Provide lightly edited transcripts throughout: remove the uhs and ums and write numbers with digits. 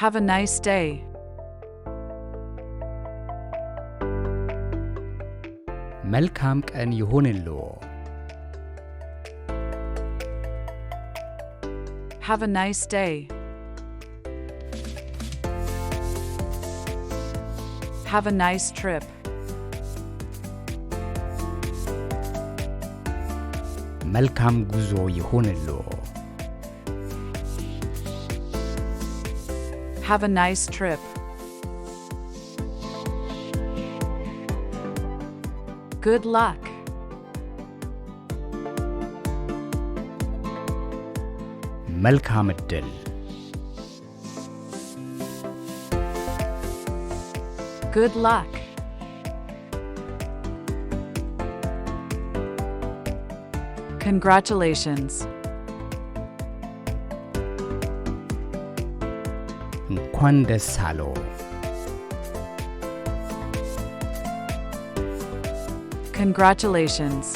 Have a nice day. መልካም ቀን ይሁንልዎ። Have a nice day. Have a nice trip. መልካም ጉዞ ይሁንልዎ። Have a nice trip. Good luck. መልካም ዕድል። Good luck. Congratulations. እንኳን ደስ አለው። Congratulations.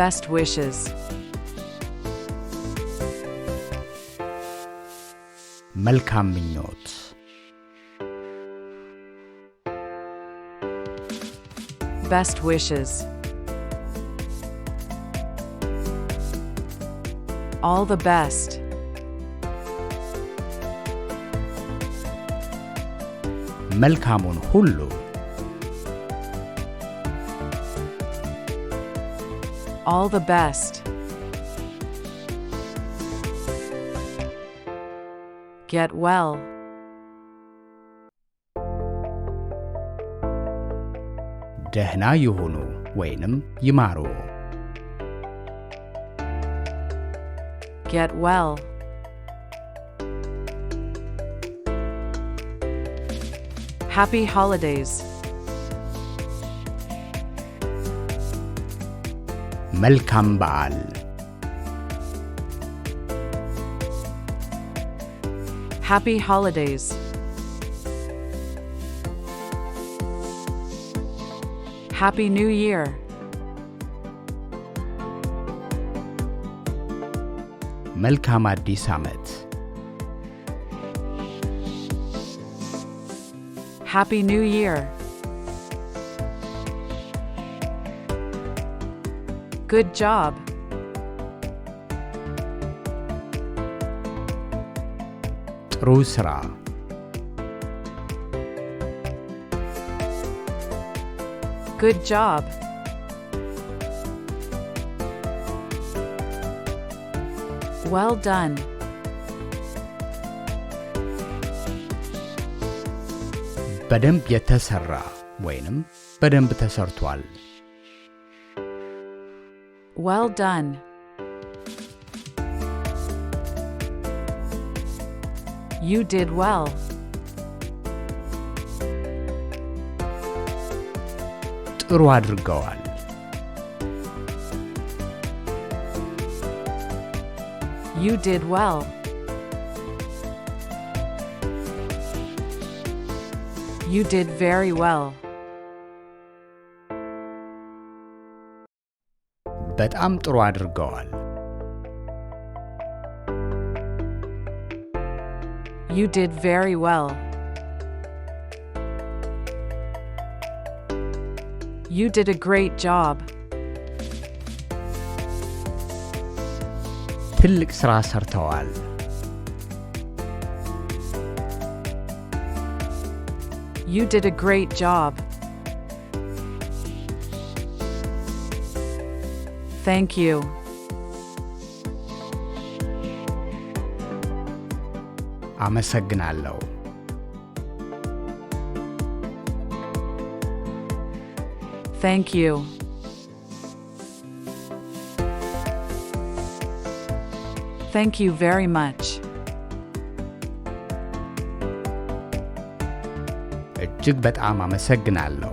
Best wishes. መልካም ምኞት። Best wishes. All the best. መልካሙን ሁሉ። All the best. Get well. ደህና ይሁኑ ወይንም ይማሩ። Get well. Happy holidays. መልካም በዓል። Happy holidays. Happy New Year. መልካም አዲስ ዓመት። Happy New Year. Good job. ጥሩ ሥራ። Good job. Well done. በደንብ የተሰራ ወይንም በደንብ ተሰርቷል። Well done. You did well. ጥሩ አድርገዋል። You did well. You did very well. በጣም ጥሩ አድርገዋል። You did very well. You did a great job. ትልቅ ሥራ ሰርተዋል። You did a great job. Thank you. አመሰግናለሁ። Thank you. Thank you very much. እጅግ በጣም አመሰግናለሁ።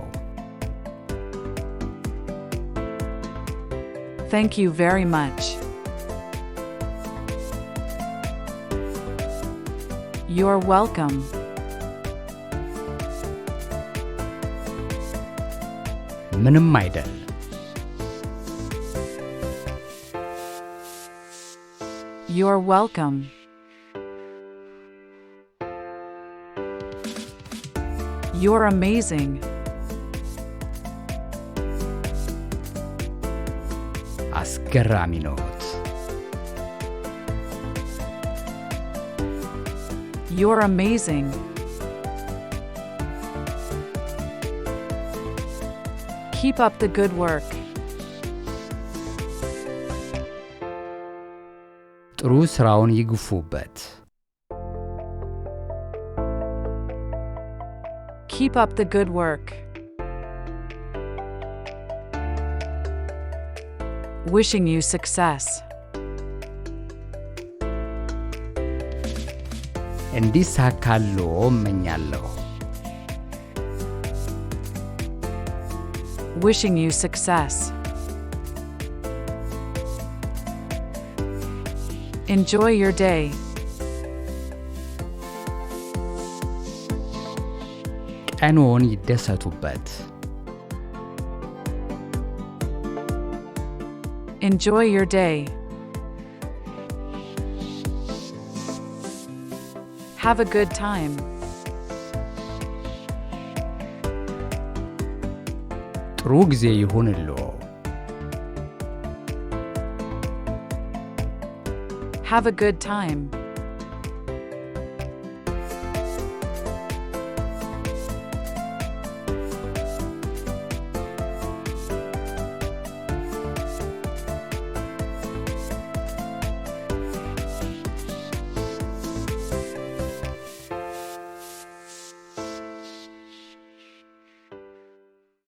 Thank you very much. You're welcome. ምንም አይደል። You're welcome. You're amazing. አስገራሚ ኖት። You're amazing. Keep up the good work. ጥሩ ስራውን ይግፉበት። Keep up the good work. Wishing you success. እንዲሳካልዎ እመኛለሁ። Wishing you success. Enjoy your day. ቀንዎን ይደሰቱበት። Enjoy your day. Have a good time. ጥሩ ጊዜ ይሁንልዎ። Have a good time.